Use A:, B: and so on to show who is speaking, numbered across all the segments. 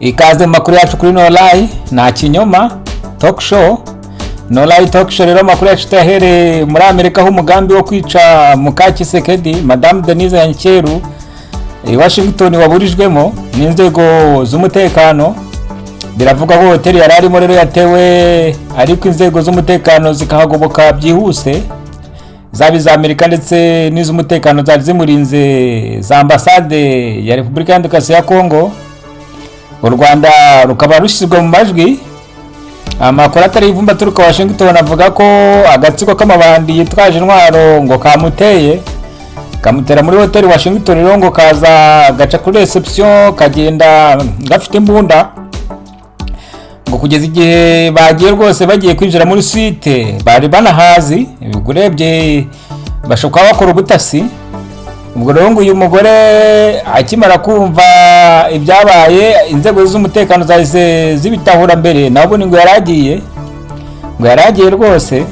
A: Ikaze makuru yacu kuri No Lie na kinyoma talk show. No Lie talk show rero makuru yacu tahere muri Amerika ho umugambi wo kwica Mukakisekedi Madame Denise Yankeru Washington waburijwemo n'inzego z'umutekano. Biravuga ko hoteli yararimo rero yatewe ariko inzego z'umutekano zikahagoboka byihuse, zabi za Amerika ndetse n'iz'umutekano zari zimurinze za ambassade ya Republika Demokarasi ya Kongo. U Rwanda rukaba rushyizwe mu majwi. Amakuru atari ivumba turuka Washington avuga ko agatsiko k'amabandi yitwaje intwaro ngo kamutera muri hoteli Washington rero ngo kaza gaca kuri reception kagenda gafite imbunda ngo kugeza igihe bagiye rwose bagiye kwinjira muri suite bari banahazi bigurebye bashoka bakora ubutasi. Ubwo rero ngo uyu mugore akimara kumva ibyabaye inzego z'umutekano zahise zibitahura mbere nabo ngo yaragiye rwose.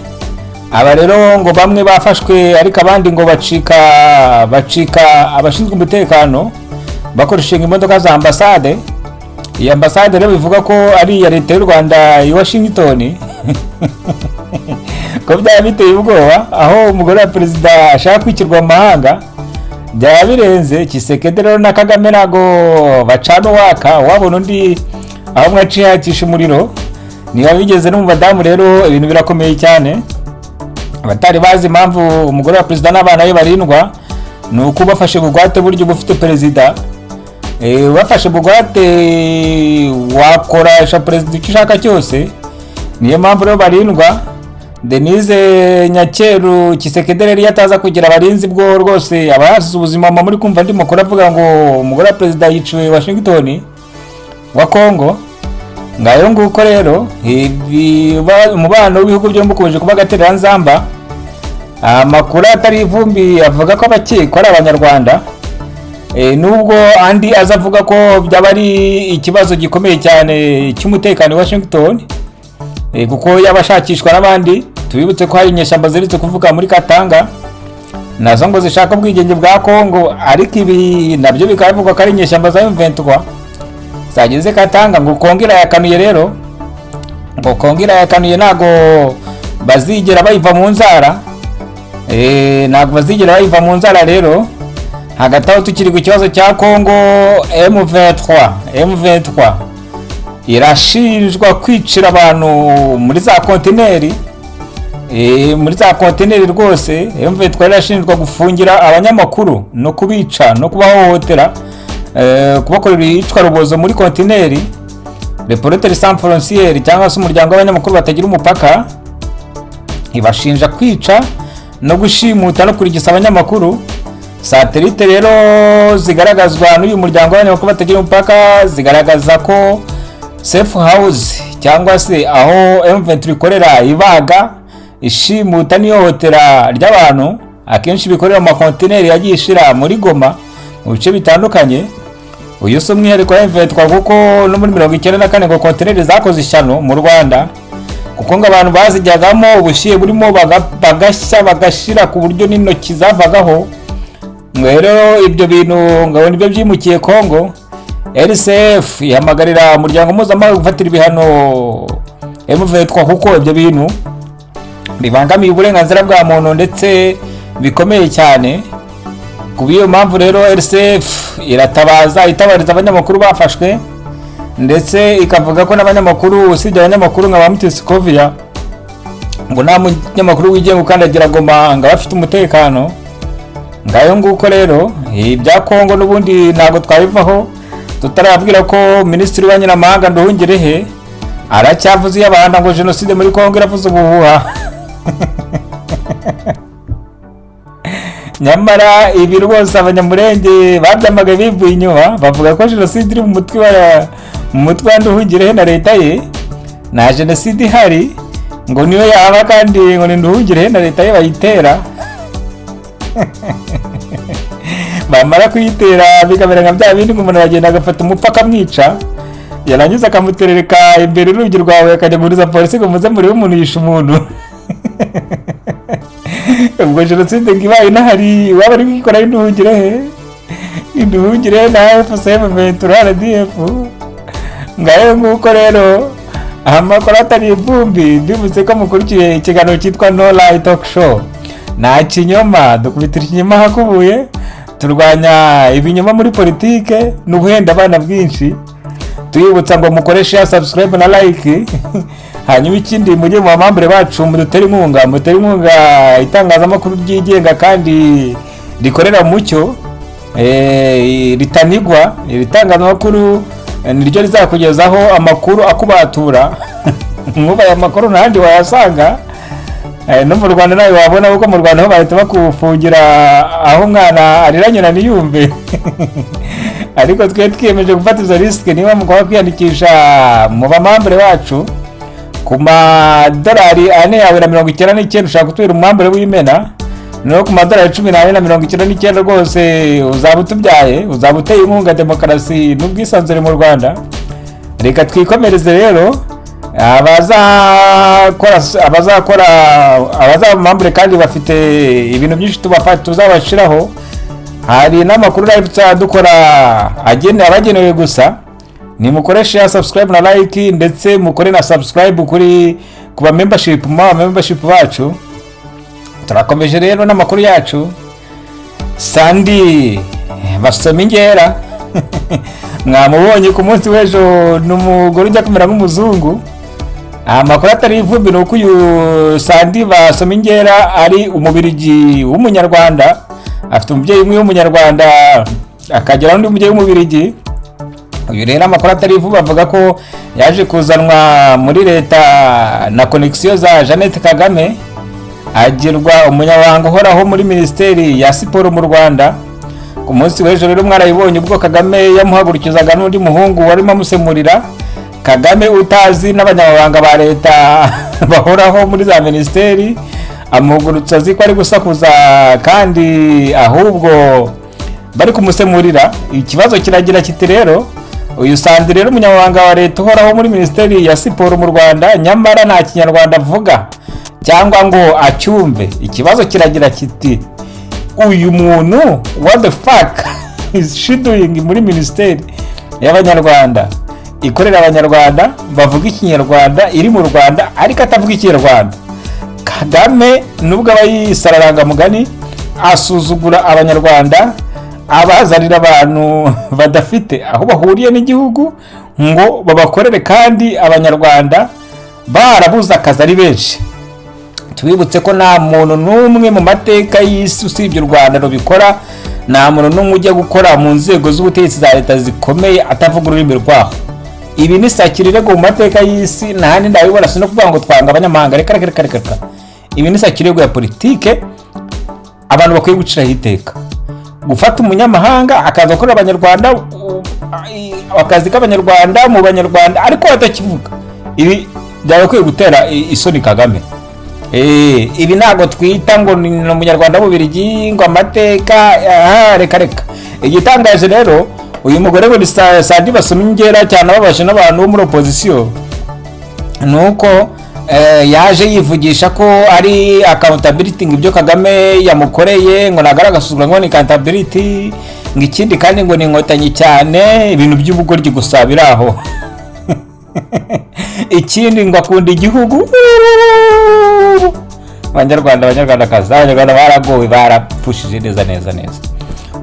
A: Aba rero ngo bamwe bafashwe ariko abandi ngo bacika abashinzwe umutekano bakoresheje imodoka za ambassade. Iyi ambassade rero bivuga ko ari iya leta y'u Rwanda i Washington. Ko byaba biteye ubwoba aho umugore wa perezida ashaka kwikirwa mu mahanga. Byaba birenze. Kisekedi rero na Kagame nago bacana waka wabona undi aho mwaciye hakisha umuriro. Niba bigeze no mu badamu rero ibintu birakomeye cyane. Abatari bazi impamvu umugore wa perezida n'abana be barindwa nuko bafashe bugwate buryo bufite perezida. Bafashe bugwate wakoresha perezida icyo ushaka cyose. Niyo mpamvu rero barindwa. Denise Nyakeru Kisekedi rero yataza kugira abarinzi bwo rwose abahasize ubuzima muri kumva ndi makuru avuga ngo umugore wa perezida yiciwe Washington wa Kongo. Ngayo nguko rero umubano w'ibihugu byombi ukomeje kuba gaterera nzamba. Amakuru atari ivumbi avuga ko abakekwa ari Abanyarwanda, nubwo andi azavuga ko byaba ari ikibazo gikomeye cyane cy'umutekano wa Washington, kuko yabashakishwa n'abandi. Tubibutse ko hari inyeshyamba ziritse kuvuga muri Katanga nazo ngo zishaka ubwigenge bwa Kongo, ariko ibi nabyo bikavuga ko ari inyeshyamba za M23 zageze Katanga. Ngo Kongira yakanuye rero, ngo Kongira yakanuye nago bazigera bayiva mu nzara. Nago bazigera bayiva mu nzara rero. Hagati aho tukiri ku kibazo cya Kongo, M23 irashinjwa kwicira abantu muri za kontineri. Muri za kontineri rwose M23 irashinjwa gufungira abanyamakuru no kubica no kubahohotera, kubakorera iyicwa rubozo muri kontineri. Reporters Sans Frontières cyangwa se umuryango w'abanyamakuru batagira umupaka ibashinja kwica no gushimuta no kurigisa abanyamakuru. Satellite rero zigaragazwa n'uyu muryango w'abanyamakuru batagira umupaka zigaragaza ko Safe House cyangwa se aho M23 ikorera ibaga ishimuta n'ihohotera ry'abantu akenshi bikorera mu kontineri yagiye ishira muri Goma mu bice bitandukanye. Uyu so mwihariko wa M23 kuko no muri 1994 ngo kontineri zakoze ishyano mu Rwanda, kuko ngo abantu bazijyagamo ubushiye burimo bagashya bagashira ku buryo n'intoki zavagaho. Rero ibyo bintu ngabona ibyo byimukiye Kongo. RCF yamagarira umuryango mpuzamahanga gufatira ibihano M23 kuko ibyo bintu bibangamiye uburenganzira bwa muntu ndetse bikomeye cyane. Kubiyo mpamvu rero RCF itabariza abanyamakuru bafashwe, ndetse ikavuga ko n'abanyamakuru usibye abanyamakuru nka Mutisikovia ngo nta munyamakuru wigenga ukandagira Goma ngo bafite umutekano. Ngayo nguko rero ibya Kongo n'ubundi ntago twabivaho tutarabwira ko Minisitiri w'Abanyamahanga Nduhungirehe aracyavuze y'abahanda ngo genocide muri Kongo iravuze ubuhuha. Nyamara ibi rwose abanyamurenge babyamagaye bivuye inyuma bavuga ko genocide iri mu mutwe wa Nduhungirehe na leta ye. Na genocide ihari ngo niyo yaba kandi ngo ni Nduhungirehe na leta ye bayitera. Bamara kuyitera bikabera nka bya bindi ngo umuntu agenda agafata umupaka amwica yarangiza akamuterereka imbere y'urugi rwawe akajya guriza polisi ngo muze muri umuntu yisha umuntu. Ubwo genocide ngibaye inahari waba ari gukora Nduhungirehe na FCM 23 RDF ngayo nguko rero amakuru atari ivumbi. Ndibutse ko mukurikiye ikiganiro cyitwa No Lie Talk Show. Nta kinyoma, dukubitira ikinyoma hakubuye, turwanya ibinyoma muri politike n'ubuhenda abana bwinshi. Tuyibutsa ngo mukoreshe ya subscribe na like. Hanyuma ikindi mujye mu bamambure bacu mudutera inkunga itangazamakuru ryigenga kandi rikorera mu mucyo, ritanigwa. Itangazamakuru niryo rizakugezaho amakuru akubatura. Nkuba amakuru ntandi wayasanga no mu Rwanda nawe wabona kuko mu Rwanda ho bahita bakufungira aho umwana ariranyura niyumve. Ariko twe twiyemeje gufata izo risk, niba mugomba kwiyandikisha mu bamambure bacu ku madolari ane yawe na 99 ushaka kutwira umwambure w'imena, no ku madolari 14 na 99 rwose uzaba utubyaye, uzaba uteye inkunga demokarasi n'ubwisanzure mu Rwanda. Reka twikomereze rero abazamambure kandi bafite ibintu byinshi tuzabashiraho. Hari n'amakuru live dukora abagenewe gusa. Nimukoreshe ya subscribe na like, ndetse mukore na subscribe kuri kuba membership bacu. Turakomeje rero n'amakuru yacu. Sandi basoma ingera mwamubonye ku munsi w'ejo n'umugore ujya kumera nk'umuzungu. Amakuru atari ivumbi nuko uyu Sandi basoma ingera ari umubirigi w'umunyarwanda, afite umubyeyi umwe w'umunyarwanda akagira undi mubyeyi w'umubirigi. Uyu rero amakuru atari ivumbi avuga ko yaje kuzanwa muri leta na connection za Jeannette Kagame, agirwa umunyabanga uhoraho muri Minisiteri ya Siporo mu Rwanda. Ku munsi w'ejo rero mwarayibonye ubwo Kagame yamuhagurukizaga n'undi muhungu warimo amusemurira. Kagame utazi n'abanyamabanga ba leta bahoraho muri za minisiteri amuhugurutsa ziko ari gusakuza kandi ahubwo bari kumusemurira. Ikibazo kiragira kiti rero uyu Sandi rero umunyamabanga wa leta uhoraho muri Minisiteri ya Siporo mu Rwanda, nyamara nta Kinyarwanda avuga cyangwa ngo acyumve. Ikibazo kiragira kiti uyu muntu what the fuck is she doing muri Minisiteri y'Abanyarwanda ikorera Abanyarwanda bavuga Ikinyarwanda, iri mu Rwanda ariko atavuga Ikinyarwanda. Kagame nubwo abayisararanga mugani asuzugura Abanyarwanda, abazanira abantu badafite aho bahuriye n'igihugu ngo babakorere, kandi Abanyarwanda barabuze akazi ari benshi. Tubibutse ko nta muntu n'umwe mu mateka y'isi usibye u Rwanda rubikora. Nta muntu n'umwe ujya gukora mu nzego z'ubutegetsi za leta zikomeye atavuga ururimi rwaho. Ibi ni sakirire mu mateka y'isi, nta nindi ndabibona sino kuvuga ngo twanga abanyamahanga. Reka ibi ni sakirire ya politike abantu bakwiye guciraho iteka. Gufata umunyamahanga akaza gukorera Abanyarwanda, akazi k'Abanyarwanda mu Banyarwanda ariko batakivuga, ibi byakwiye gutera isoni Kagame. Ibi ntago twita ngo ni umunyarwanda w'ubirigi ngo amateka. Reka igitangaje rero uyu mugore ngo Sandi basoma ingera cyane ababashe n'abantu bo muri opposition, nuko yaje yivugisha ko ari accountability ngo ibyo Kagame yamukoreye ngo nagaragazwa ngo ni accountability, ngo ikindi kandi ngo ni inkotanyi cyane, ibintu by'ubugoryi gusa biraho. Ikindi ngo akunda igihugu. Abanyarwandakazi, Abanyarwanda baragowe, barapfushije neza.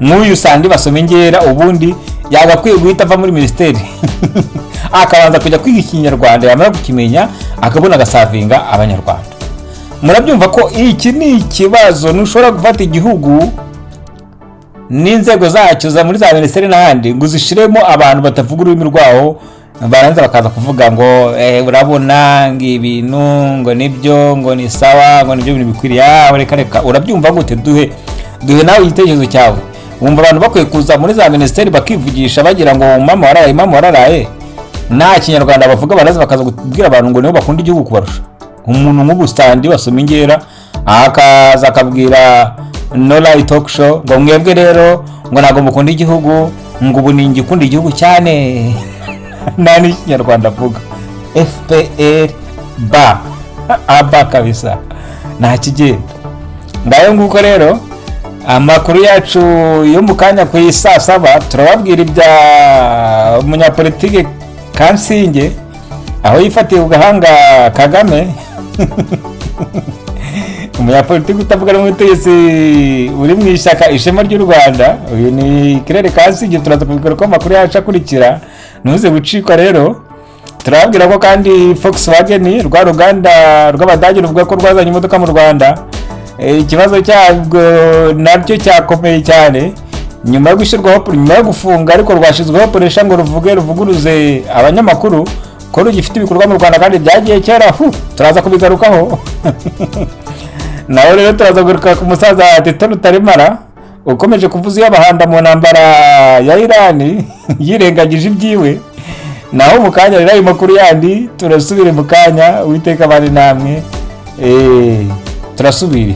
A: Nk'uyu Sandi basoma ingera ubundi yagakwiye guhita ava muri Minisiteri akabanza kujya kwiga Ikinyarwanda, yamara kukimenya akabona agasavinga Abanyarwanda. Murabyumva ko iki ni ikibazo. Ntushobora gufata igihugu n'inzego zacyo za muri za minisiteri n'ahandi ngo uzishiremo abantu batavuga ururimi rwaho, baranza bakaza kuvuga ngo urabona ngo ibintu ngo nibyo ngo ni sawa ngo nibyo bintu bikwiriye. Reka urabyumva gute? Duhe nawe igitekerezo cyawe. Wumva abantu bakwiye kuza muri za minisiteri bakivugisha bagira ngo mama wararaye, nta Kinyarwanda bavuga, baraza bakaza kubwira abantu ngo nibo bakunda igihugu kubarusha. Umuntu nk'ubu Sandi basoma ingera akaza akabwira No Lie Talk Show ngo mwebwe rero ngo ntago mukunda igihugu, ngo ubu ni ngikunda igihugu cyane. Nta n'Ikinyarwanda avuga. FPR aba kabisa nta kigenda. Ngayo nguko rero amakuru yacu yo mu kanya ku saa 7 turababwira ibya umunyapolitike Kansinge aho yifatiye ku gahanga Kagame umunyapolitiki utavuga n'umutegetsi uri mu ishyaka ishema ry'u Rwanda. Uyu ni Claire Kansinge, turaza kubikora ko amakuru yacu akurikira, ntuze gucikwa rero. Turababwira ko kandi Volkswagen rwa ruganda rw'Abadage ruvuga ko rwazanye imodoka mu Rwanda, ikibazo cyabwo nabyo cyakomeye cyane nyuma yo gushyirwaho, nyuma yo gufunga ariko rwashyizweho poresha ngo ruvuguruze abanyamakuru ko rugifite ibikorwa mu Rwanda kandi byagiye kera. Turaza kubigarukaho naho rero turaza kugaruka ku musaza Tito Rutaremara ukomeje kuvuza iy'abahanda mu ntambara ya Iran yirengagije ibyiwe. Naho mu kanya rero ayo makuru yandi turasubire mu kanya. Uwiteka bari namwe, turasubire.